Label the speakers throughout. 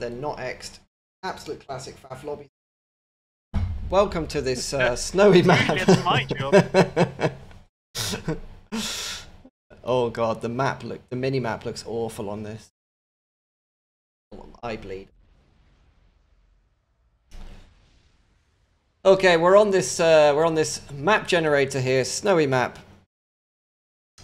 Speaker 1: they're not X'd. Absolute classic FAF lobby. Welcome to this snowy map.
Speaker 2: That's my job.
Speaker 1: Oh god, the mini map looks awful on this. I bleed. Okay, we're on this map generator here, snowy map.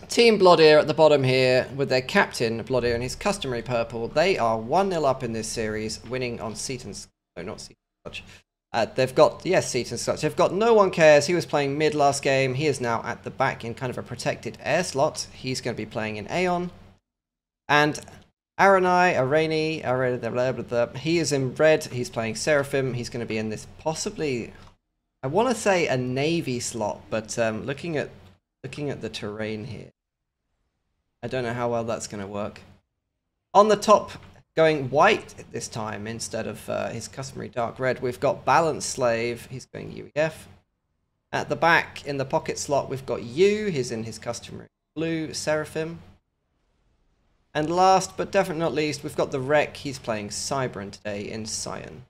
Speaker 1: Team Blodir at the bottom here with their captain Blodir and his customary purple. They are 1-0 up in this series, winning on seat and no, not seat and scotch. They've got seat and scotch. They've got no one cares. He was playing mid last game. He is now at the back in kind of a protected air slot. He's going to be playing in Aeon. And Arani, he is in red. He's playing Seraphim. He's going to be in this possibly, I want to say a navy slot, but looking at the terrain here, I don't know how well that's going to work. On the top, going white this time instead of his customary dark red, we've got BalanceSlave. He's going UEF. At the back, in the pocket slot, we've got he's in his customary blue Seraphim. And last, but definitely not least, we've got the Wreck. He's playing Cybran today in Cyan.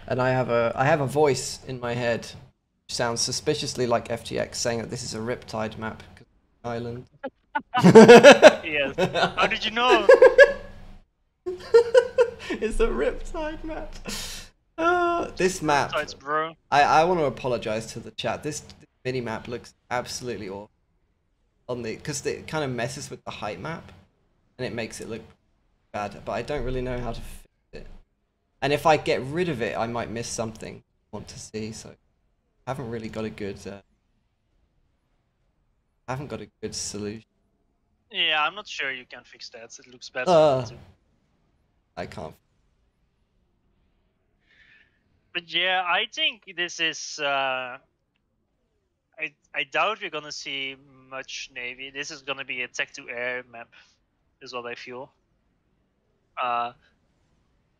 Speaker 1: And I have a voice in my head which sounds suspiciously like FTX saying that this is a Riptide map because of the island.
Speaker 2: Yes. How did you know?
Speaker 1: It's a Riptide map. This map.
Speaker 2: Riptides, bro.
Speaker 1: I want to apologize to the chat. This mini map looks absolutely awful on because it kind of messes with the height map and it makes it look bad. But I don't really know how to fix it. And if I get rid of it, I might miss something I want to see. So I haven't really got a good. I haven't got a good solution.
Speaker 2: Yeah, I'm not sure you can fix that. It looks bad.
Speaker 1: I can't.
Speaker 2: But yeah, I think this is. I doubt we're gonna see much Navy. This is gonna be a tech-to-air map, is what I feel.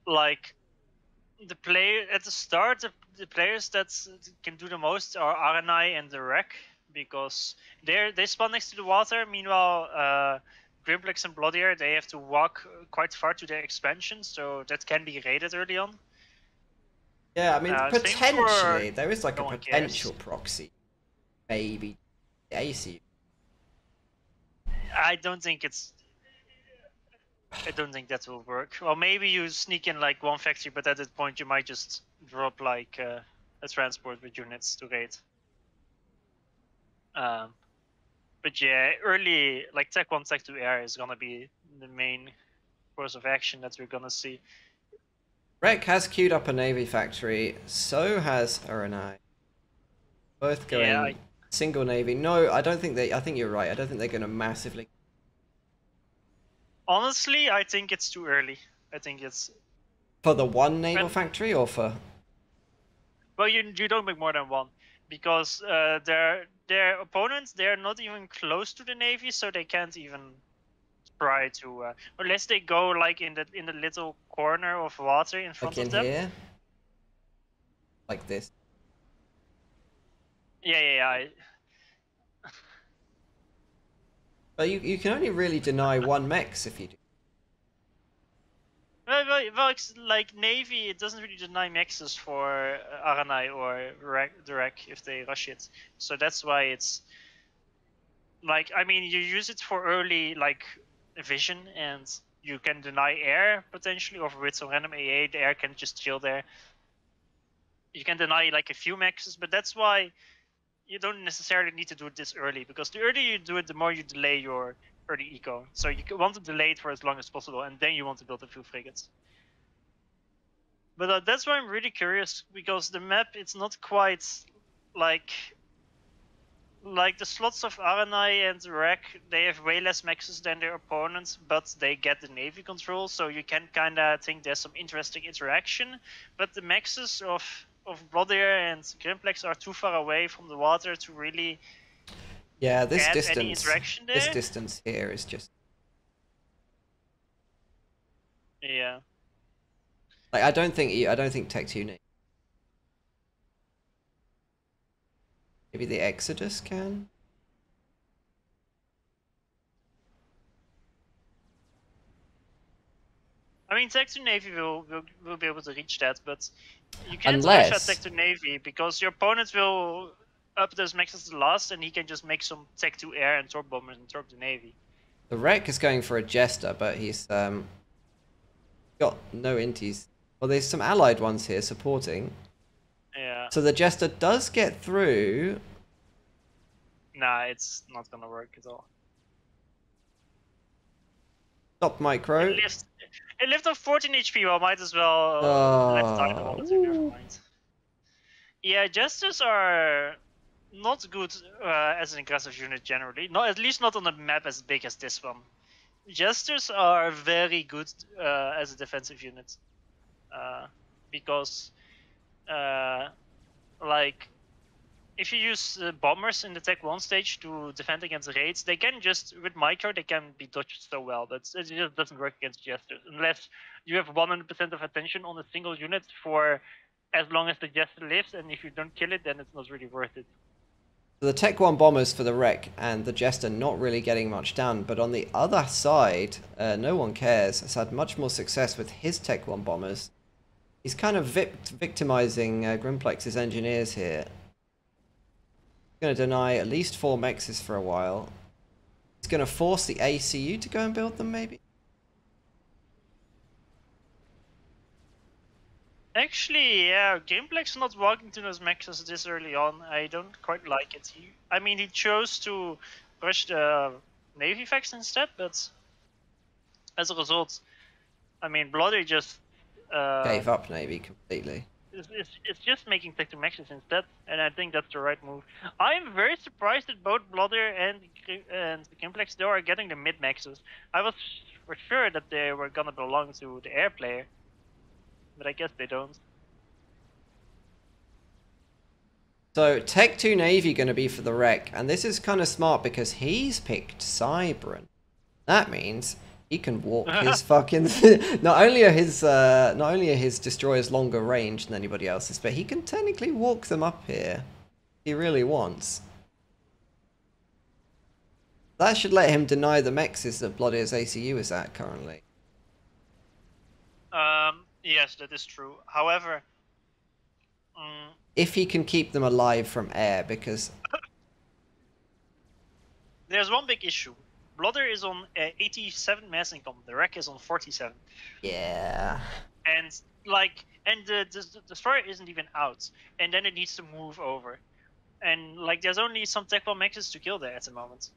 Speaker 2: Like the player at the start, the players that can do the most are RNI and the Wreck, because they spawn next to the water. Meanwhile, Grimplex and Blodir, they have to walk quite far to their expansion, so that can be raided early on.
Speaker 1: Yeah, I mean, potentially, there is like a potential proxy. Maybe AC.
Speaker 2: I don't think that will work. Well, maybe you sneak in like one factory, but at that point you might just drop like a transport with units to raid. But yeah, early like Tech 1, Tech 2 air is gonna be the main course of action that we're gonna see.
Speaker 1: Wreck has queued up a navy factory, so has RNI. Both going single navy. No, I don't think they. I think you're right. I don't think they're going to massively.
Speaker 2: Honestly, I think it's too early. I think it's
Speaker 1: for the one naval factory or for.
Speaker 2: Well, you don't make more than one, because their opponents, they're not even close to the navy, so they can't even try to unless they go like in the little corner of water in front of them.
Speaker 1: Here? Like this.
Speaker 2: Yeah.
Speaker 1: But you can only really deny one mechs if you do.
Speaker 2: Well, it's like Navy, it doesn't really deny mexes for RNI or the Wreck if they rush it. So that's why it's like, I mean, you use it for early like vision, and you can deny air potentially, or with some random AA, the air can just chill there. You can deny like a few mexes, but that's why you don't necessarily need to do it this early, because the earlier you do it, the more you delay your early eco. So you want to delay it for as long as possible, and then you want to build a few frigates. But that's why I'm really curious, because the map, it's not quite like the slots of RNI and Wreck, they have way less mexes than their opponents, but they get the navy control, so you can kind of think there's some interesting interaction. But the mexes of Blodir and Grimplex are too far away from the water to really
Speaker 1: add
Speaker 2: any interaction there.
Speaker 1: This distance here is just...
Speaker 2: Yeah.
Speaker 1: Like, I don't think Tech 2 need. Maybe the Exodus can?
Speaker 2: I mean, Tech to Navy will be able to reach that, but you can't rush at Tech to Navy because your opponent will up those maxes the last, and he can just make some Tech to Air and Torp bombers and Torp the Navy.
Speaker 1: The Wreck is going for a Jester, but he's got no inties. Well, there's some allied ones here supporting.
Speaker 2: Yeah.
Speaker 1: So the Jester does get through.
Speaker 2: Nah, it's not gonna work at all.
Speaker 1: Stop micro.
Speaker 2: It lived on 14 HP, well, might as well let Dynamo on it, never mind. Yeah, Jesters are not good as an aggressive unit generally. Not, at least not on a map as big as this one. Jesters are very good as a defensive unit. Because, like, if you use bombers in the Tech 1 stage to defend against raids, they can just, with micro, they can be dodged so well, but it just doesn't work against Jesters. Unless you have 100% of attention on a single unit for as long as the Jester lives, and if you don't kill it, then it's not really worth it.
Speaker 1: So the Tech 1 bombers for the Wreck and the Jester not really getting much done, but on the other side, no one cares. Has had much more success with his Tech 1 bombers. He's kind of victimizing Grimplex's engineers here. He's going to deny at least 4 mexes for a while. He's going to force the ACU to go and build them, maybe?
Speaker 2: Actually, yeah, Gameplex not walking to those mexes this early on. I don't quite like it. I mean, he chose to rush the Navy faction instead, but as a result, I mean, Blodir just
Speaker 1: gave up Navy completely.
Speaker 2: It's just making Tech to mexes instead, and I think that's the right move. I'm very surprised that both Blodir and Gameplex though are getting the mid mexes. I was for sure that they were gonna belong to the air player. But I guess they don't.
Speaker 1: So Tech 2 Navy going to be for the Wreck, and this is kind of smart because he's picked Cybran. That means he can walk his fucking. not only are his destroyers longer range than anybody else's, but he can technically walk them up here. He really wants. That should let him deny the mexes that Blodir's ACU is at currently.
Speaker 2: Yes, that is true. However,
Speaker 1: if he can keep them alive from air, because
Speaker 2: there's one big issue. Blodir is on 87 mass income. The Wreck is on 47.
Speaker 1: Yeah.
Speaker 2: And the destroyer isn't even out, and then it needs to move over, and like there's only some Tech 1 maxes to kill there at the moment.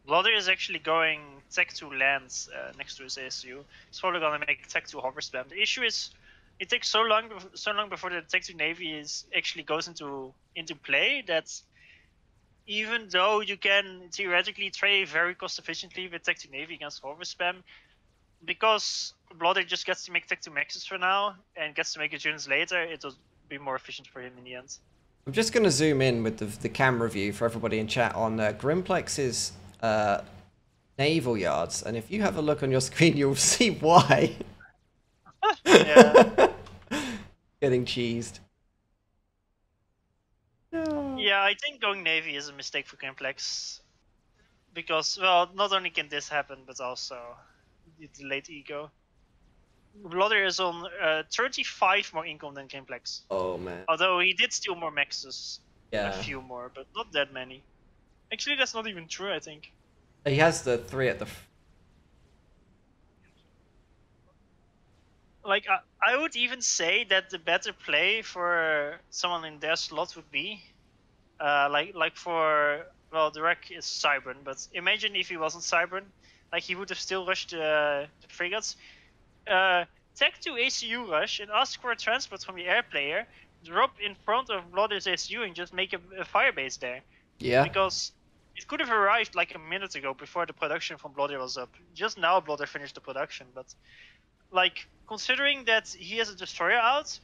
Speaker 2: Blodir is actually going Tech 2 lands next to his ASU. He's probably gonna make Tech 2 hover spam. The issue is, it takes so long before the Tech 2 Navy actually goes into play that even though you can theoretically trade very cost efficiently with Tech 2 Navy against hover spam, because Blodir just gets to make Tech 2 maxes for now and gets to make his units later, it'll be more efficient for him in the end.
Speaker 1: I'm just gonna zoom in with the camera view for everybody in chat on Grimplex's naval yards, and if you have a look on your screen, you'll see why.
Speaker 2: Yeah.
Speaker 1: Getting cheesed.
Speaker 2: No. Yeah, I think going Navy is a mistake for Gamplex. Because, well, not only can this happen, but also it's late ego. Blodir is on 35 more income than Gameplex.
Speaker 1: Oh man.
Speaker 2: Although he did steal more maxes.
Speaker 1: Yeah.
Speaker 2: A few more, but not that many. Actually, that's not even true, I think.
Speaker 1: He has the 3 at the...
Speaker 2: Like, I would even say that the better play for someone in their slot would be... like for... Well, the Wreck is Cybran, but imagine if he wasn't Cybran. Like, he would have still rushed the frigates. Tech 2 ACU rush and ask for a transport from the air player. Drop in front of Blodir's ACU and just make a firebase there.
Speaker 1: Yeah.
Speaker 2: Because it could have arrived like a minute ago before the production from Blodir was up. Just now Blodir finished the production, but like considering that he has a destroyer out,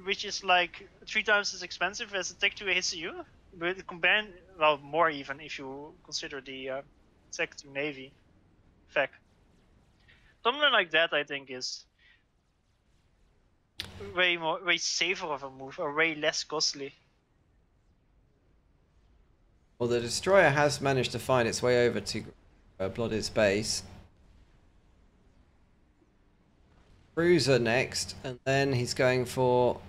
Speaker 2: which is like 3 times as expensive as a Tech 2 ACU, but combined, well, more even if you consider the Tech 2 Navy fact. Something like that, I think, is way safer of a move, or way less costly.
Speaker 1: Well, the destroyer has managed to find its way over to Blodir's base. cruiser next, and then he's going for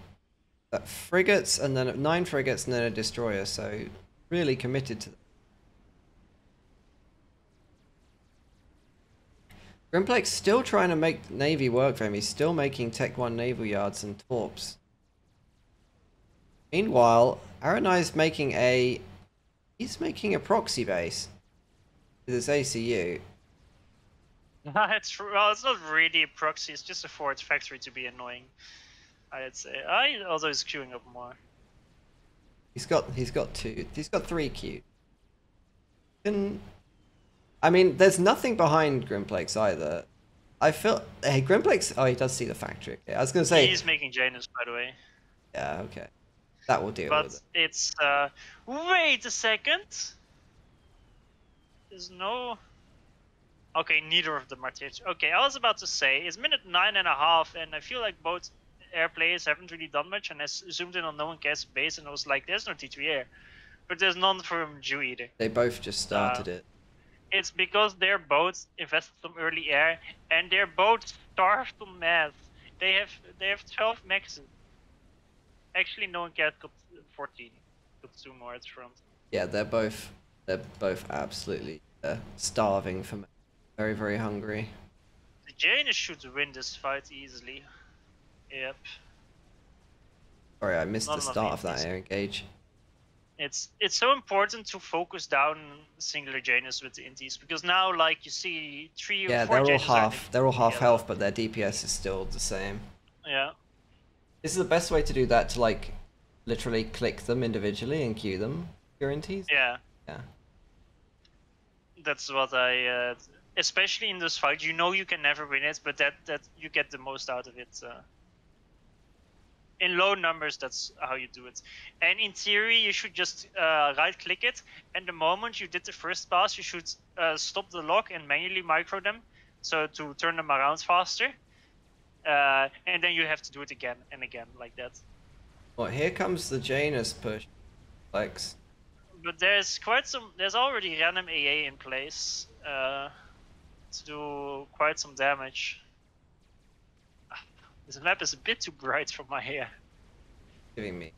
Speaker 1: frigates, and then 9 frigates, and then a destroyer. So really committed to. Grimplake's still trying to make Navy work for him. He's still making Tech 1 naval yards and torps. Meanwhile, Aranai's making a... He's making a proxy base with his ACU.
Speaker 2: Well, it's not really a proxy, it's just a forward factory to be annoying, I'd say. Although he's queuing up more.
Speaker 1: He's got 3 queued. I mean, there's nothing behind Grimplake's either. I feel... Hey, Grimplake's... Oh, he does see the factory. Okay. I was going to say...
Speaker 2: He's making Janus, by the way.
Speaker 1: Yeah, okay. That will deal with it.
Speaker 2: But it's... Wait a second! There's no... Okay, neither of them are tipped. Okay, I was about to say, it's minute 9.5, and I feel like both air players haven't really done much, and I zoomed in on No One Cares base, and I was like, there's no T3 air. But there's none from Jew either.
Speaker 1: They both just started it.
Speaker 2: It's because they're both invested some early air, and they're both starved on math. They have 12 maxes. Actually, No One Cares got 14. Got 2 more at front.
Speaker 1: Yeah, they're both absolutely starving for math. Very, very hungry.
Speaker 2: The Janus should win this fight easily. Yep.
Speaker 1: Sorry, I missed the start of that air engage.
Speaker 2: It's so important to focus down singular Janus with the Inties, because now, like, you see 3 or 4 Janus
Speaker 1: they're all half health, but their DPS is still the same.
Speaker 2: Yeah.
Speaker 1: This is the best way to do that, to like literally click them individually and queue them, your Inties.
Speaker 2: Yeah.
Speaker 1: Yeah.
Speaker 2: That's what I especially in this fight, you know you can never win it, but that you get the most out of it. In low numbers, that's how you do it. And in theory, you should just right-click it, and the moment you did the first pass, you should stop the lock and manually micro them, so to turn them around faster. And then you have to do it again and again, like that.
Speaker 1: Well, here comes the Janus push. Flex.
Speaker 2: But there's already random AA in place to do quite some damage. This map is a bit too bright for my hair.
Speaker 1: Giving me.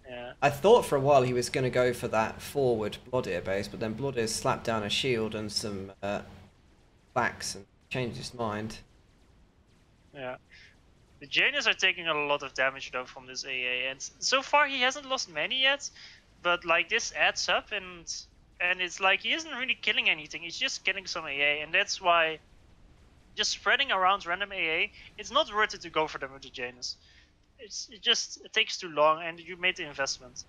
Speaker 2: Yeah.
Speaker 1: I thought for a while he was going to go for that forward Blodir base, but then Blodir slapped down a shield and some backs and changed his mind.
Speaker 2: Yeah. The Janus are taking a lot of damage though from this AA, and so far he hasn't lost many yet, but like this adds up, and it's like he isn't really killing anything, he's just getting some AA, and that's why just spreading around random AA, it's not worth it to go for them with the Janus. It takes too long, and you made the investment.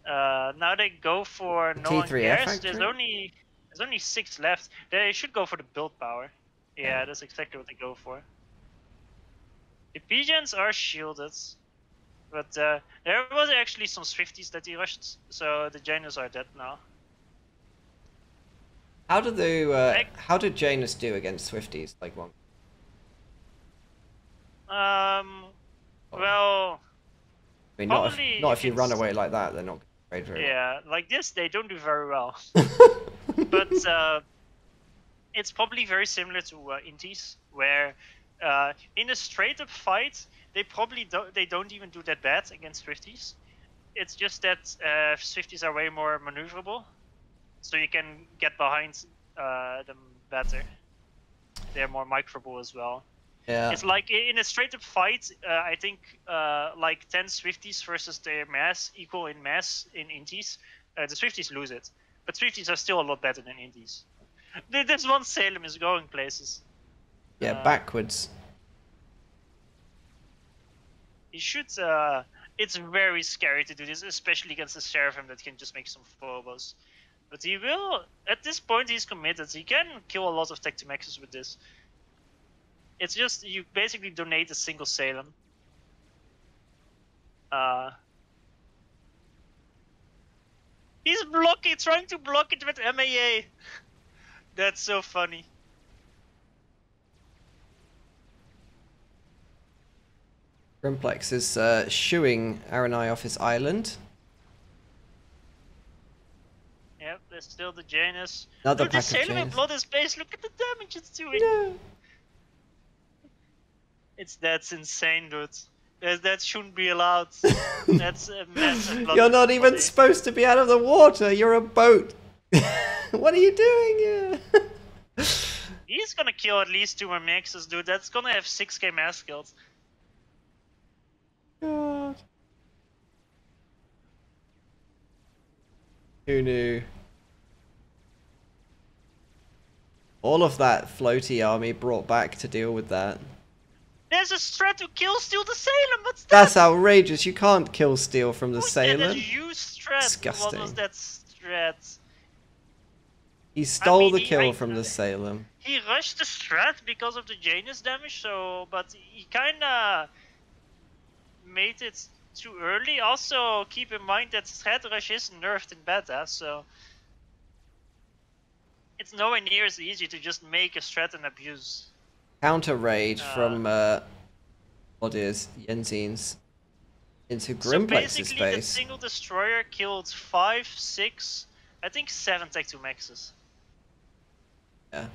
Speaker 2: Now they go for No One Cares. There's only 6 left. They should go for the build power. Yeah, that's exactly what they go for. The Pigeons are shielded, but there was actually some Swifties that he rushed, so the Janus are dead now.
Speaker 1: How did Janus do against Swifties? Like one.
Speaker 2: Well.
Speaker 1: I mean, not if you run away like that. They're not going to trade very well.
Speaker 2: Yeah, like this, they don't do very well. But it's probably very similar to Inties, where in a straight-up fight, they don't even do that bad against Swifties. It's just that Swifties are way more maneuverable, so you can get behind them better. They're more microable as well.
Speaker 1: Yeah.
Speaker 2: It's like in a straight-up fight, I think like 10 Swifties versus their mass equal in mass in Inties. The Swifties lose it, but Swifties are still a lot better than Inties. This one Salem is going places.
Speaker 1: Yeah, backwards.
Speaker 2: You should. It's very scary to do this, especially against a Seraphim that can just make some phobos. But he will. At this point, he's committed. He can kill a lot of Tech 2 Maxes with this. It's just you basically donate a single Salem. He's trying to block it with MAA. That's so funny.
Speaker 1: Grimplex is shooing Aranai off his island.
Speaker 2: Yep, there's still the Janus.
Speaker 1: Another
Speaker 2: Look,
Speaker 1: pack
Speaker 2: the Salem
Speaker 1: of
Speaker 2: in
Speaker 1: Janus.
Speaker 2: Blood is base. Look at the damage it's doing.
Speaker 1: No.
Speaker 2: That's insane, dude. That shouldn't be allowed. That's a massive blunder.
Speaker 1: You're not even supposed to be out of the water. You're a boat. What are you doing here?
Speaker 2: He's gonna kill at least 2 more mixes, dude. That's gonna have 6k mass kills.
Speaker 1: God. Who knew? All of that floaty army brought back to deal with that.
Speaker 2: There's a strat to kill steal the Salem. What's that?
Speaker 1: That's outrageous. You can't kill steel from the Salem.
Speaker 2: That huge strat.
Speaker 1: Disgusting.
Speaker 2: What was that strat?
Speaker 1: He stole the kill from the Salem.
Speaker 2: He rushed the strat because of the Janus damage, but he kinda made it too early. Also, keep in mind that strat rush is nerfed in beta, so it's nowhere near as easy to just make a strat and abuse.
Speaker 1: Counter raid from Blodir's Yenzines into Grimplex's
Speaker 2: so basically,
Speaker 1: base.
Speaker 2: the single destroyer killed 5, 6, I think 7 Tech 2 maxes.
Speaker 1: Yeah.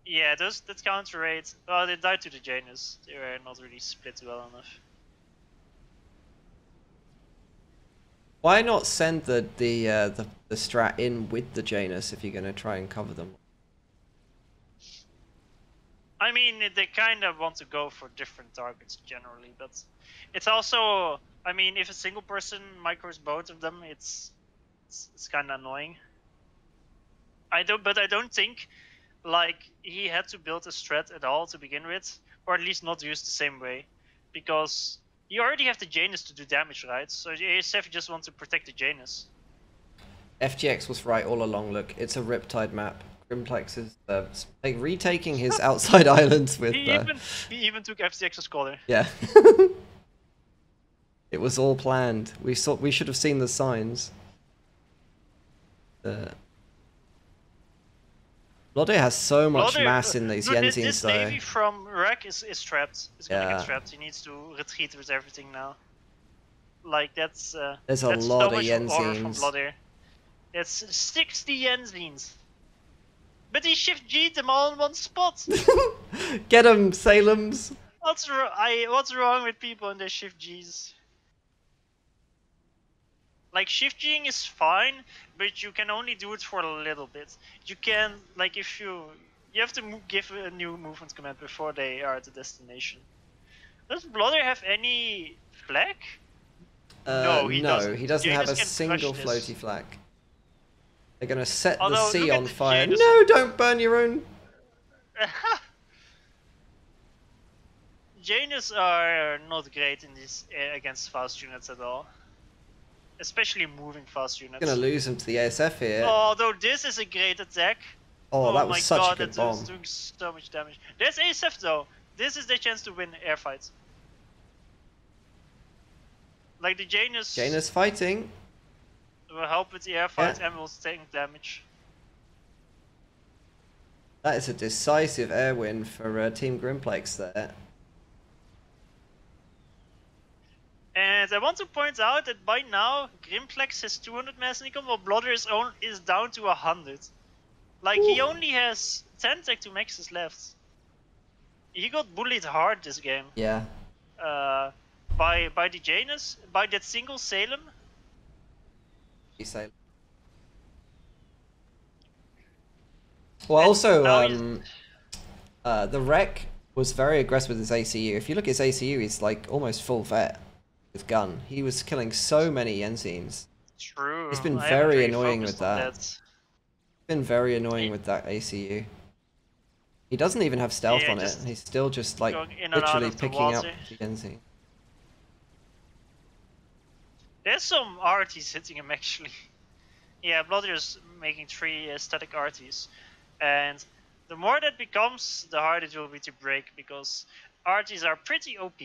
Speaker 2: Yeah, that counter raid. Oh, they died to the Janus. They were not really split well enough.
Speaker 1: Why not send the strat in with the Janus if you're gonna try and cover them?
Speaker 2: I mean, they kind of want to go for different targets generally, but it's also, I mean, if a single person micros both of them, it's kind of annoying. But I don't think like he had to build a strat at all to begin with, or at least not used the same way, because you already have the Janus to do damage, right? So ASF just wants to protect the Janus.
Speaker 1: FGX was right all along. Look, it's a Riptide map. Grimplex is like retaking his outside islands with.
Speaker 2: He even took FCX's color.
Speaker 1: Yeah. It was all planned. We should have seen the signs. Blodir has so much mass in these Yenzines,
Speaker 2: this
Speaker 1: though.
Speaker 2: Navy from Wreck is trapped. It's gonna get trapped. He needs to retreat with everything now. Like that's
Speaker 1: there's a
Speaker 2: that's
Speaker 1: lot
Speaker 2: so
Speaker 1: of Yenzines.
Speaker 2: From Blodir. It's 60 Yenzines. But he shift G'd them all in one spot.
Speaker 1: Get him, Salems.
Speaker 2: What's wrong with people and their shift Gs? Like shift G'ing is fine, but you can only do it for a little bit. You can, like, if you have to give a new movement command before they are at the destination. Does Blodir have any flag?
Speaker 1: No, he doesn't have a single floaty flag. They're gonna set the sea on fire. No, don't burn your own.
Speaker 2: Janus are not great in this against fast units at all. Especially moving fast units.
Speaker 1: Gonna lose them to the ASF here.
Speaker 2: Although this is a great attack.
Speaker 1: Oh, that was such a good bomb.
Speaker 2: That's doing so much damage. There's ASF though. This is their chance to win air fights. Like the Janus.
Speaker 1: Janus fighting.
Speaker 2: Will help with the air fights and will take damage.
Speaker 1: That is a decisive air win for Team Grimplex there.
Speaker 2: And I want to point out that by now Grimplex has 200 mass income, while Blodir is down to 100. Like he only has 10 Tech 2 maxes left. He got bullied hard this game.
Speaker 1: Yeah.
Speaker 2: By the Janus, by that single Salem.
Speaker 1: Well, also, the Wreck was very aggressive with his ACU. If you look at his ACU, he's like almost full vet with gun. He was killing so many Yenzines.
Speaker 2: True.
Speaker 1: He's been very annoying with that. Been very annoying with that ACU. He doesn't even have stealth on it. He's still just like literally picking up the Yenzine.
Speaker 2: There's some arties hitting him actually. Yeah, Blodir is making 3 static arties, and the more that becomes, the harder it will be to break because arties are pretty OP.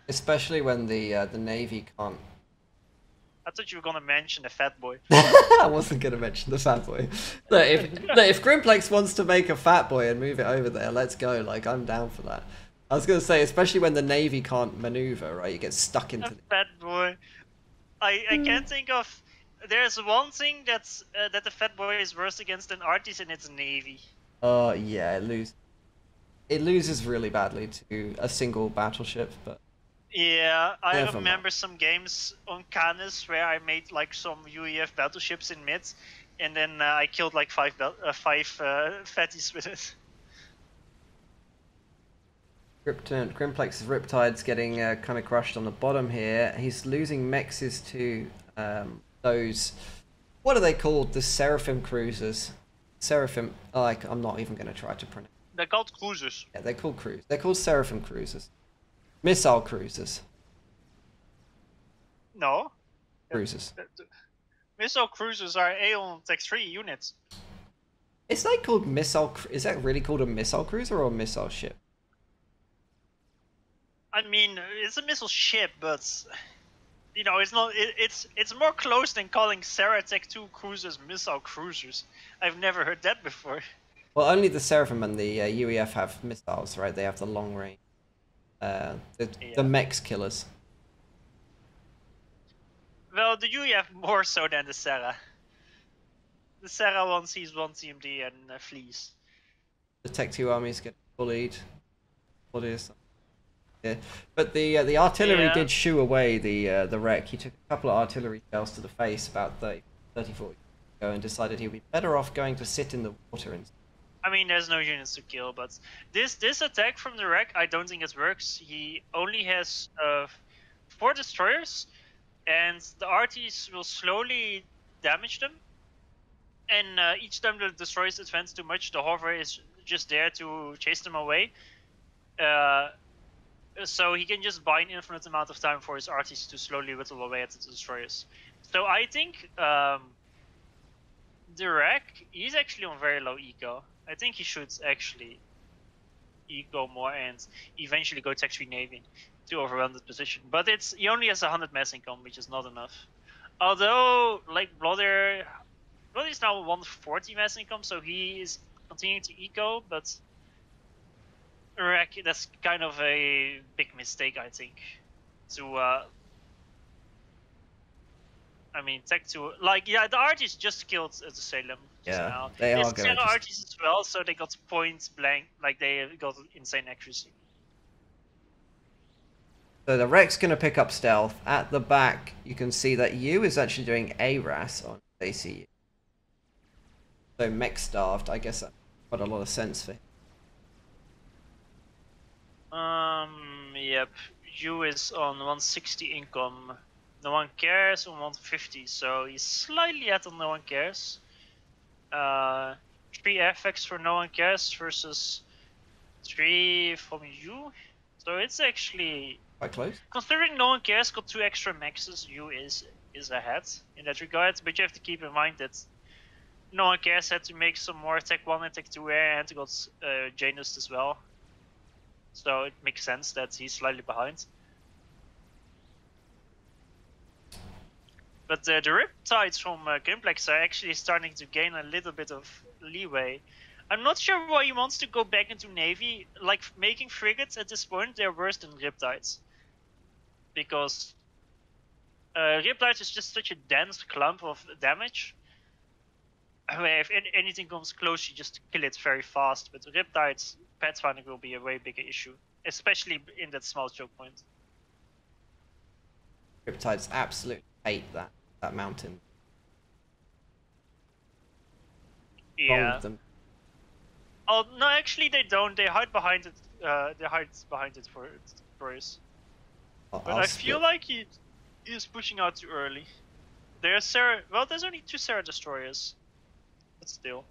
Speaker 1: Especially when the Navy can't.
Speaker 2: I thought you were gonna mention the fat boy.
Speaker 1: I wasn't gonna mention the fat boy. Look, if Grimplex wants to make a fat boy and move it over there, let's go. Like I'm down for that. I was gonna say, especially when the Navy can't maneuver, right? You get stuck into.
Speaker 2: Fat boy. I can't think of. There's one thing that's that the fat boy is worse against than arties, and it's Navy.
Speaker 1: Oh yeah, lose. it loses really badly to a single battleship, but
Speaker 2: Yeah, I
Speaker 1: never
Speaker 2: remember
Speaker 1: mind.
Speaker 2: some games on Canis where I made like some UEF battleships in mid, and then I killed like five fatties with it.
Speaker 1: Grimplex's Riptide's getting kind of crushed on the bottom here. He's losing mexes to those, what are they called? The Seraphim cruisers. Seraphim, like, I'm not even going to try to pronounce.
Speaker 2: They're called cruisers.
Speaker 1: Yeah, they're called cruisers. They're called Seraphim cruisers. Missile cruisers.
Speaker 2: No.
Speaker 1: Cruisers.
Speaker 2: Missile cruisers are Aeon Tech 3 units.
Speaker 1: Is that called missile? Is that really called a missile cruiser or a missile ship?
Speaker 2: I mean, it's a missile ship, but you know, it's not. It's more close than calling Saratech 2 cruisers missile cruisers. I've never heard that before.
Speaker 1: Well, only the Seraphim and the UEF have missiles, right? They have the long range. The mechs killers.
Speaker 2: Well, the UEF more so than the Sarah. The Sarah one sees one TMD and flees.
Speaker 1: The Tech 2 armies get bullied. Blodir. Yeah, but the artillery did shoo away the wreck. He took a couple of artillery shells to the face about 30, 40 ago and decided he'd be better off going to sit in the water instead.
Speaker 2: I mean, there's no units to kill, but this attack from the wreck, I don't think it works. He only has 4 destroyers, and the arties will slowly damage them. And each time the destroyers advance too much, the hover is just there to chase them away. So he can just buy an infinite amount of time for his arties to slowly whittle away at the destroyers. So I think the wreck, he's actually on very low eco. I think he should actually eco more and eventually go Tech 3 Navy to overrun the position. But he only has 100 mass income, which is not enough. Although, like Blodir is now 140 mass income, so he is continuing to eco, but wreck, that's kind of a big mistake, I think. To I mean, Tech 2, like, yeah, the arties just killed the Salem.
Speaker 1: Yeah, they are going to
Speaker 2: arties as well, so they got point blank, like they got insane accuracy.
Speaker 1: So the wreck's going to pick up stealth. At the back, you can see that U is actually doing ARAS on ACU. So mech starved, I guess that got a lot of sense for him.
Speaker 2: Yep. U is on 160 income. No one cares on 150, so he's slightly ahead on no one cares. 3 FX for no one cares versus 3 from U. So it's actually
Speaker 1: quite close.
Speaker 2: Considering no one cares got 2 extra maxes, U is ahead in that regard, but you have to keep in mind that no one cares had to make some more Tech 1 and Tech 2 air and got Janus as well. So it makes sense that he's slightly behind. But the Riptides from Gimplex are actually starting to gain a little bit of leeway. I'm not sure why he wants to go back into Navy. Like, making frigates at this point, they're worse than Riptides. Because Riptides is just such a dense clump of damage. Where if anything comes close, you just kill it very fast. But Riptides, pathfinding will be a way bigger issue. Especially in that small choke point.
Speaker 1: Riptides absolutely hate that mountain.
Speaker 2: Yeah.
Speaker 1: Them.
Speaker 2: Oh no, actually they don't. They hide behind it. They hide behind it for destroyers. But I feel like he is pushing out too early. There's Sarah. Well, there's only 2 Sarah destroyers, but still.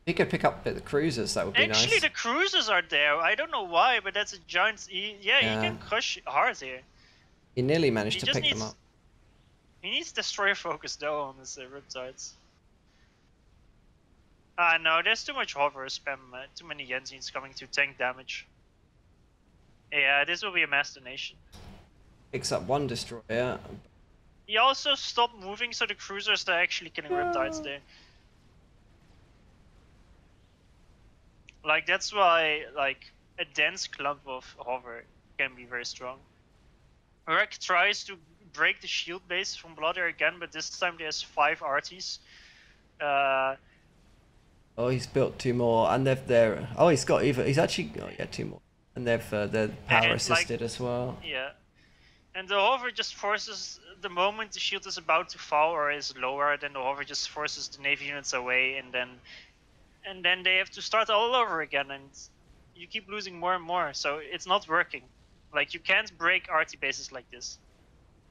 Speaker 1: If he could pick up the cruisers, that would be nice.
Speaker 2: Actually, the cruisers are there. I don't know why, but that's a giant. Yeah, he can crush hard here.
Speaker 1: He nearly managed to pick them up.
Speaker 2: He needs destroyer focus though on his Riptides. No, there's too much hover spam. Too many Yenzins coming to tank damage. Yeah, this will be a mass donation.
Speaker 1: Picks up 1 destroyer.
Speaker 2: He also stopped moving, so the cruisers are actually killing Riptides there. Like, that's why, like, a dense clump of hover can be very strong. Wreck tries to break the shield base from Blodir again, but this time there's 5 arties.
Speaker 1: Oh, he's built 2 more, and they're oh, he's got either. He's actually yeah 2 more, and they're power assisted as well.
Speaker 2: Yeah, and the hover just forces the moment the shield is about to fall or is lower, then the hover just forces the navy units away, and then they have to start all over again, and you keep losing more and more. So it's not working. Like you can't break RT bases like this.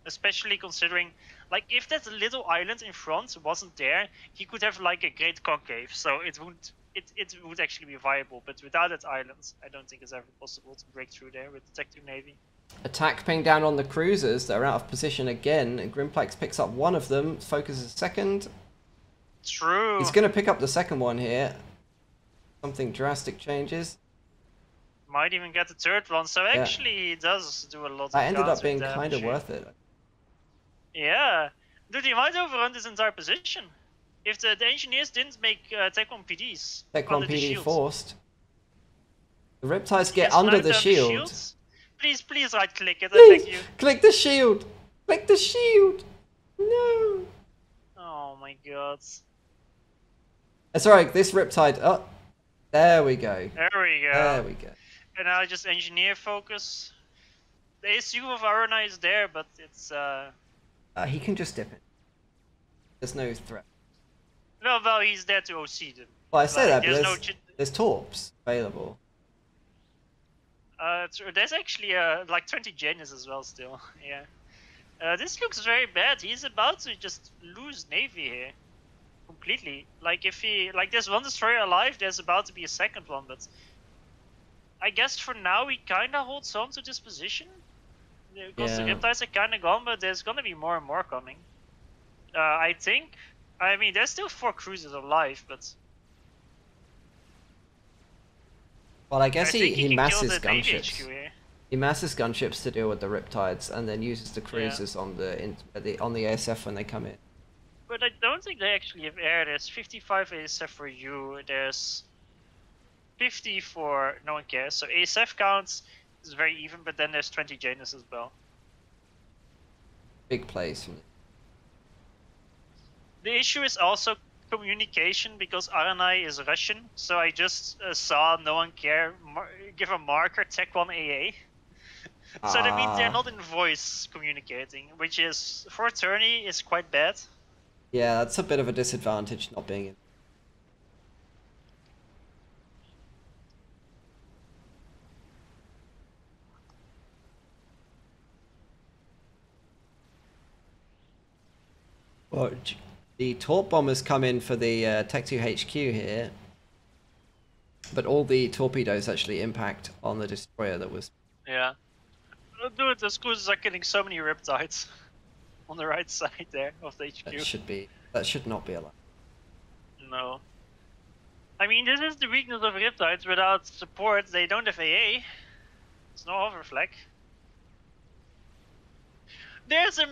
Speaker 2: Especially considering, like, if that little island in front wasn't there, he could have like a great concave, so it would actually be viable. But without that island, I don't think it's ever possible to break through there with the Tech 2 Navy.
Speaker 1: Attack ping down on the cruisers. They're out of position again, and Grimplex picks up one of them, focuses second.
Speaker 2: True.
Speaker 1: He's going to pick up the second one here. Something drastic changes.
Speaker 2: Might even get the third one, so actually he does do a lot of
Speaker 1: that ended up being kind of worth it.
Speaker 2: Yeah. Dude, he might overrun this entire position. If the engineers didn't make Tech 1 PDs.
Speaker 1: Tech 1 PD forced. The Riptides get under the shield.
Speaker 2: Please right click it, I beg you.
Speaker 1: Click the shield! Click the shield! No!
Speaker 2: Oh my god.
Speaker 1: Sorry, this Riptide. Oh, there we go.
Speaker 2: There we go.
Speaker 1: There we go.
Speaker 2: And now just engineer focus. The ASU of Arena is there, but it's
Speaker 1: he can just dip it. There's no threat.
Speaker 2: No, well, he's there to OC them.
Speaker 1: Well, I say that, but
Speaker 2: there's
Speaker 1: there's torps available.
Speaker 2: There's actually like 20 genius as well still. Yeah. This looks very bad. He's about to just lose Navy here. Completely. Like if he there's one destroyer alive, there's about to be a second one, but I guess for now he kinda holds on to this position. Because the Riptides are kinda gone, but there's gonna be more and more coming. I think. I mean there's still 4 cruisers alive, but
Speaker 1: well, I guess he masses
Speaker 2: gunships.
Speaker 1: He masses gunships to deal with the Riptides, and then uses the cruisers on the ASF when they come in.
Speaker 2: But I don't think they actually have air. There's 55 ASF for you. There's 50 for no one cares. So ASF counts is very even, but then there's 20 Janus as well.
Speaker 1: Big plays.
Speaker 2: The issue is also communication because RNI is Russian. So I just saw no one care give a marker Tech 1 AA. So that means they're not in voice communicating, which is for tourney is quite bad.
Speaker 1: Yeah, that's a bit of a disadvantage not being in. Well, the Torp bombers come in for the Tech 2 HQ here, but all the torpedoes actually impact on the destroyer that was.
Speaker 2: Yeah. Dude, those cruisers are killing so many Riptides on the right side there of the HQ.
Speaker 1: That should not be allowed.
Speaker 2: No. I mean, this is the weakness of Riptides. Without support, they don't have AA. There's no hover flag. There's a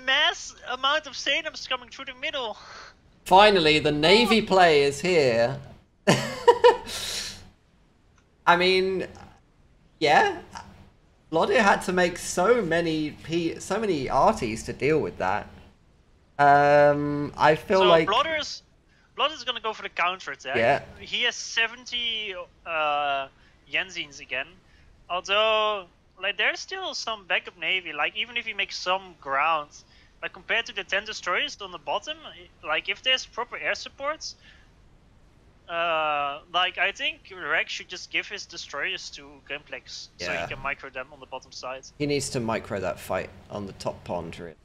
Speaker 2: mass amount of Sanems coming through the middle.
Speaker 1: Finally, the Navy play is here. I mean, yeah. Blodir had to make so many arties to deal with that. I feel like
Speaker 2: Blodir's gonna go for the counter attack.
Speaker 1: Yeah.
Speaker 2: He has 70 Yenzines again. Although, like, there's still some backup navy. Like, even if he makes some ground, like compared to the 10 destroyers on the bottom, like if there's proper air supports, like I think Rex should just give his destroyers to Grimplex so he can micro them on the bottom side.
Speaker 1: He needs to micro that fight on the top pond. Really.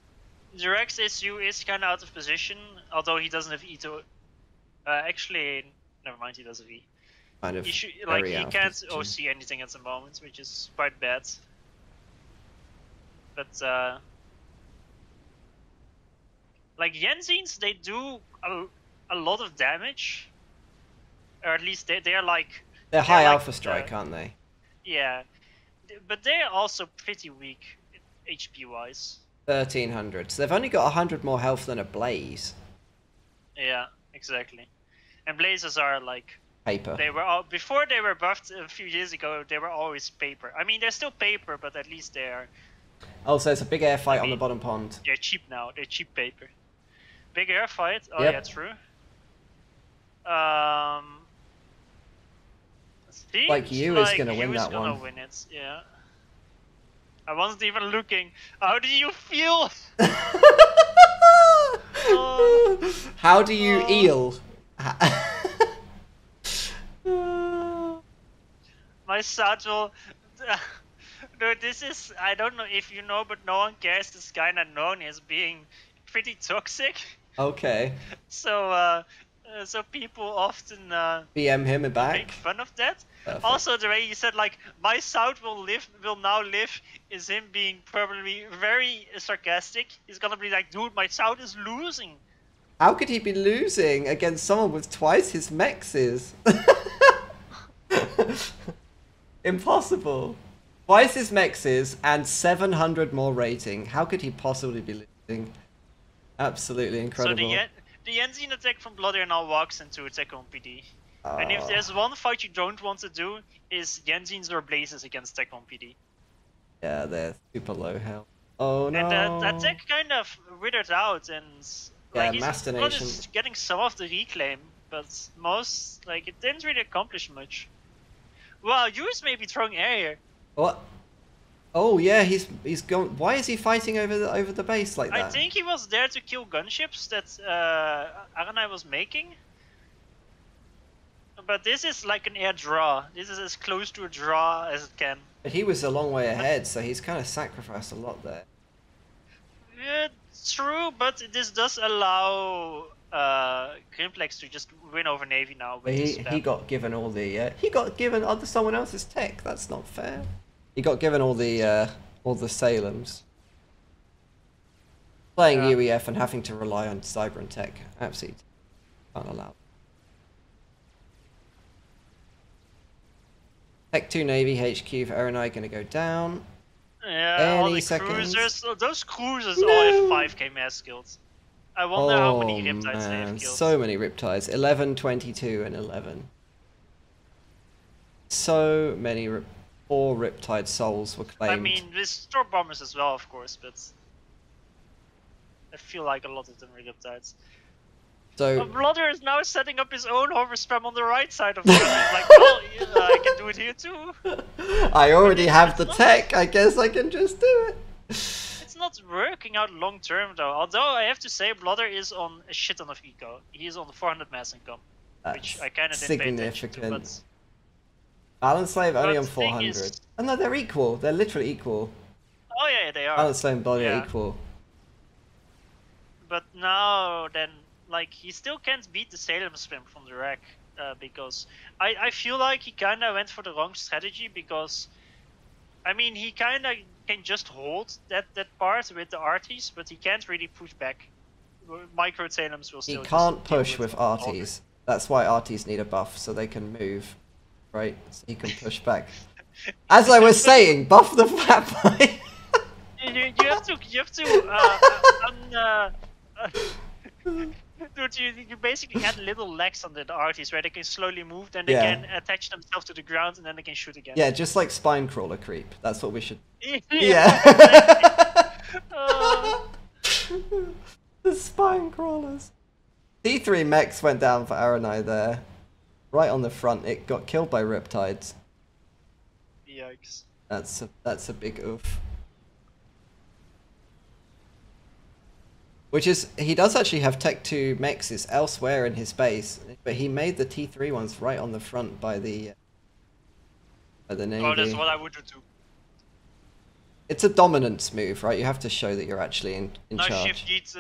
Speaker 2: The Rex SU is kind of out of position, although he doesn't have E to. Actually, never mind, he does have E.
Speaker 1: Kind of.
Speaker 2: He can't OC anything at the moment, which is quite bad. But like Yenzines, they do a lot of damage. Or at least they're like...
Speaker 1: They're high alpha strike, aren't they?
Speaker 2: Yeah. But they're also pretty weak, HP-wise.
Speaker 1: 1300. So they've only got 100 more health than a Blaze.
Speaker 2: Yeah, exactly. And Blazes are like...
Speaker 1: Paper.
Speaker 2: They were before they were buffed a few years ago, they were always paper. I mean, they're still paper, but at least they're...
Speaker 1: Oh, so it's a big air fight on the bottom pond.
Speaker 2: They're cheap now. They're cheap paper. Big air fight? Oh,
Speaker 1: yep.
Speaker 2: Yeah, true.
Speaker 1: Like you is gonna win
Speaker 2: you is
Speaker 1: that
Speaker 2: gonna
Speaker 1: one.
Speaker 2: win it, yeah. I wasn't even looking. How do you feel?
Speaker 1: How do you eel?
Speaker 2: My satchel. Dude, this is, I don't know if you know, but no one cares. This kind of known as being pretty toxic.
Speaker 1: Okay.
Speaker 2: So, so people often
Speaker 1: BM him back.
Speaker 2: make fun of that.
Speaker 1: Perfect.
Speaker 2: Also, the way he said like, "My South will now live," is him being probably very sarcastic. He's gonna be like, "Dude, my South is losing."
Speaker 1: How could he be losing against someone with twice his mexes? Impossible. Twice his mexes and 700 more rating. How could he possibly be losing? Absolutely incredible.
Speaker 2: So the Yenzin attack from Blodir now walks into attack on PD. And if there's one fight you don't want to do, is Yenzins or Blazes against Tech on PD.
Speaker 1: Yeah, they're super low health. Oh no.
Speaker 2: And that attack kind of withered out, and like
Speaker 1: he's
Speaker 2: getting some of the reclaim, but most, like, it didn't really accomplish much. Wow, Yus may be throwing air here.
Speaker 1: What? Oh yeah, he's gone. Why is he fighting over the base like that?
Speaker 2: I think he was there to kill gunships that Aranai was making. But this is like an air draw. This is as close to a draw as it can.
Speaker 1: But he was a long way ahead, so he's kind of sacrificed a lot there.
Speaker 2: Yeah, true, but this does allow Grimplex to just win over Navy now. With
Speaker 1: He got given all the he got given someone else's tech. That's not fair. He got given all the Salems. Playing UEF and having to rely on cyber and tech. Absolutely can't allow. Tech 2 Navy HQ for Aranai gonna go down.
Speaker 2: Yeah, all the cruisers. Those cruisers all have 5k mass skills. I wonder how many Riptides they have killed.
Speaker 1: So many Riptides. 11, 22, and 11. So many 4 Riptide souls were claimed.
Speaker 2: I mean, with Storm Bombers as well, of course, but I feel like a lot of them are Riptides.
Speaker 1: So
Speaker 2: Blodir is now setting up his own hover spam on the right side of the map. Like, well, yeah, I can do it here too.
Speaker 1: I already have the tech. I guess I can just do it.
Speaker 2: It's not working out long term though. Although I have to say, Blodir is on a shit ton of eco. He is on the 400 mass income, which I kind of didn't pay attention to. But
Speaker 1: BalanceSlave only on 400. Oh no, they're equal. They're literally equal.
Speaker 2: Oh yeah, they are.
Speaker 1: BalanceSlave and Blodir are equal.
Speaker 2: But now then, like, he still can't beat the Salem spam from the rack, because I feel like he kind of went for the wrong strategy, because I mean, he kind of can just hold that part with the arties, but he can't really push back. Micro Salems will still.
Speaker 1: He can't push with arties. That's why arties need a buff, so they can move, right? So he can push back. As I was saying, buff the fat boy.
Speaker 2: you have to dude, you basically add little legs on the arties where they can slowly move, then they can attach themselves to the ground, and then they can shoot again.
Speaker 1: Yeah, just like spine crawler creep. That's what we should.
Speaker 2: Yeah.
Speaker 1: The spine crawlers. T3 mechs went down for Aranai there, right on the front. It got killed by Riptides.
Speaker 2: Yikes.
Speaker 1: That's a big oof. Which is, he does actually have Tech 2 mexes elsewhere in his base, but he made the T3 ones right on the front by the Navy.
Speaker 2: Oh, that's what I would do too.
Speaker 1: It's a dominance move, right? You have to show that you're actually in charge.
Speaker 2: Now shift eats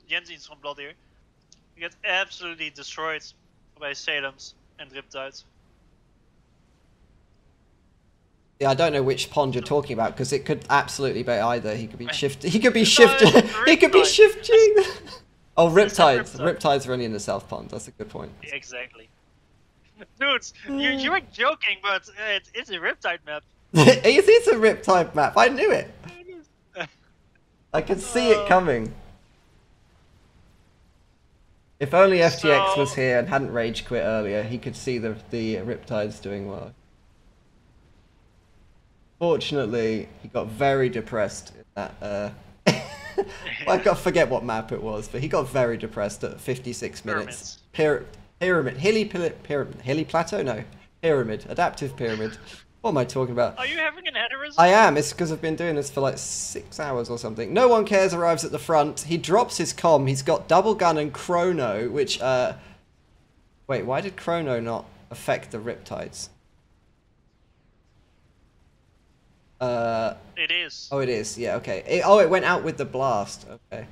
Speaker 2: Jensins from Blodir. You get absolutely destroyed by Salems and Riptides.
Speaker 1: Yeah, I don't know which pond you're talking about, because it could absolutely be either. He could be shifting. He could be shifting. He could be shifting. Oh, Riptides. Riptides are only in the south pond. That's a good point.
Speaker 2: Exactly. Dudes, you were joking, but it's a Riptide map.
Speaker 1: It is a Riptide map. I knew it. I could see it coming. If only FTX was here and hadn't rage quit earlier, he could see the Riptides doing well. Fortunately, he got very depressed at I forget what map it was, but he got very depressed at 56 minutes. hilly plateau? No, pyramid, adaptive pyramid. What am I talking about?
Speaker 2: Are you having an aneurysm?
Speaker 1: I am. It's because I've been doing this for like 6 hours or something. No One Cares arrives at the front. He drops his comm. He's got double gun and chrono, which wait, why did chrono not affect the riptides?
Speaker 2: It is.
Speaker 1: Oh, it is. Yeah, okay. It went out with the blast. Okay.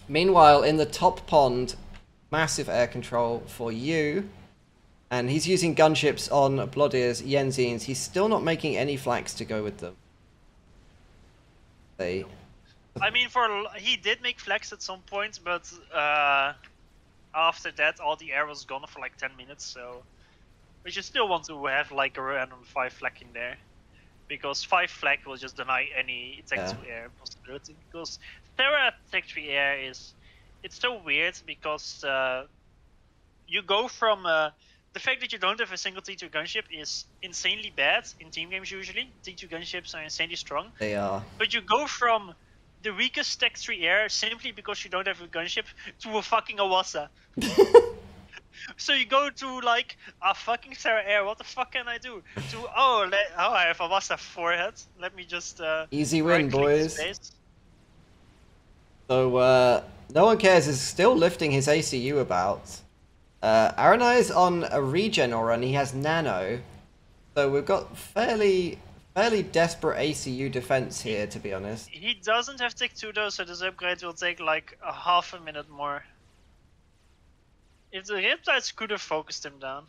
Speaker 1: Meanwhile, in the top pond, massive air control for you. And he's using gunships on Blodir's Yenzines. He's still not making any flags to go with them.
Speaker 2: I mean, he did make flags at some point, but after that, all the air was gone for like 10 minutes, so... But you still want to have like a random 5 flag in there. Because 5 flag will just deny any tech-to-air possibility. Because Terra tech-to-air is... It's so weird because you go from... the fact that you don't have a single T2 gunship is insanely bad in team games usually. T2 gunships are insanely strong.
Speaker 1: They are.
Speaker 2: But you go from the weakest tech-3 because you don't have a gunship to a fucking Awasa. So you go to like a fucking Terra Air, what the fuck can I do? To I have a Awasa forehead. Let me just
Speaker 1: easy win, boys. So No One Cares is still lifting his ACU about. Aranai is on a regen aura and he has nano. So we've got fairly desperate ACU defense here, to be honest.
Speaker 2: He doesn't have Tech 2 though, so this upgrade will take like a half a minute more. If the Riptides could have focused him down.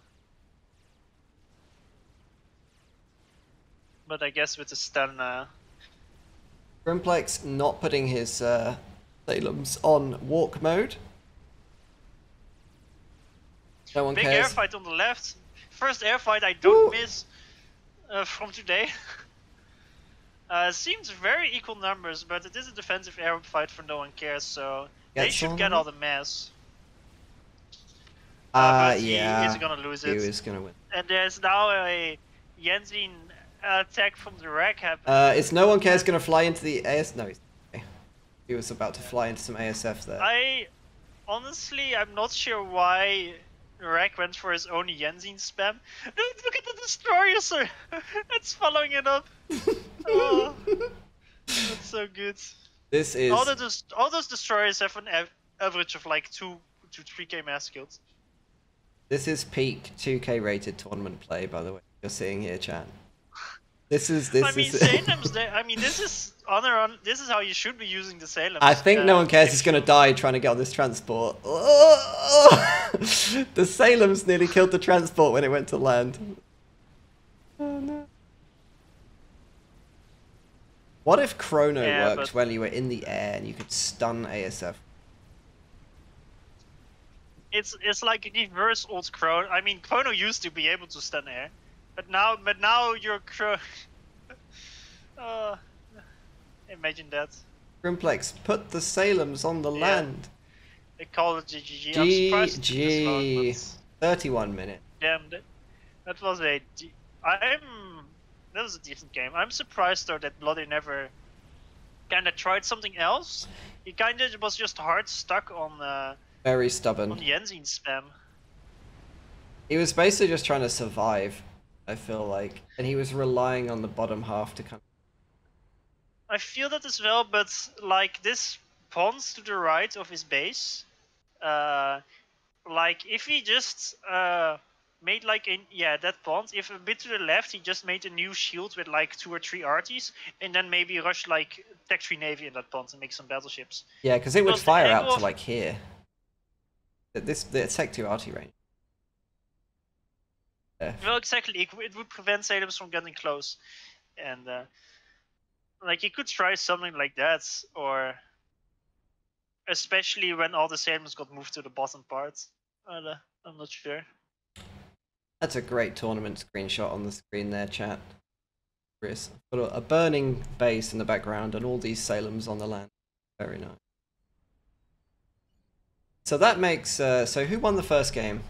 Speaker 2: But I guess with the stun...
Speaker 1: Grimplex not putting his Salems on walk mode. No one
Speaker 2: Big
Speaker 1: cares.
Speaker 2: airfight on the left. First airfight I don't miss from today. Seems very equal numbers, but it is a defensive airfight for No One Cares, so they should get all the mass. But
Speaker 1: yeah,
Speaker 2: he's gonna lose it.
Speaker 1: He is gonna win.
Speaker 2: And there's now a Yenzin attack from the rack happening.
Speaker 1: Is No One Cares gonna fly into the AS? No, he was about to fly into some ASF there.
Speaker 2: Honestly, I'm not sure why Rack went for his own Yenzin spam. Look at the destroyer, sir! It's following it up. Oh, that's so good.
Speaker 1: This is
Speaker 2: all those destroyers have an average of like 2 to 3k mass kills.
Speaker 1: This is peak 2K rated tournament play, by the way. You're seeing here, chat. This is.
Speaker 2: Salems. I mean, this is This is how you should be using the Salems.
Speaker 1: I think No One Cares is going to die trying to get on this transport. The Salems nearly killed the transport when it went to land. Oh no. What if Chrono worked when you were in the air and you could stun ASF?
Speaker 2: It's like reverse old Chrono. I mean, Chrono used to be able to stun air, but now you're Chrono. Imagine that.
Speaker 1: Grimplex, put the Salems on the land.
Speaker 2: They call it GG.
Speaker 1: GG. 31 minutes.
Speaker 2: Damn, that was a decent game. I'm surprised though that Blodir never kind of tried something else. He kind of was just hard stuck on.
Speaker 1: Very stubborn.
Speaker 2: On Yenzin spam.
Speaker 1: He was basically just trying to survive, I feel like. And he was relying on the bottom half to come.
Speaker 2: I feel that as well, but like this ponds to the right of his base, like if he just made like that pond, if a bit to the left he just made a new shield with like 2 or 3 arties, and then maybe rush like Tech 3 Navy in that pond and make some battleships.
Speaker 1: Yeah, because it would fire out to like here. The Tech 2 arty range. Yeah.
Speaker 2: Well, exactly. It would prevent Salems from getting close, and like you could try something like that, or especially when all the Salems got moved to the bottom part. I'm not sure.
Speaker 1: That's a great tournament screenshot on the screen there, chat. Chris, got a burning base in the background and all these Salems on the land. Very nice. So that makes so who won the first game?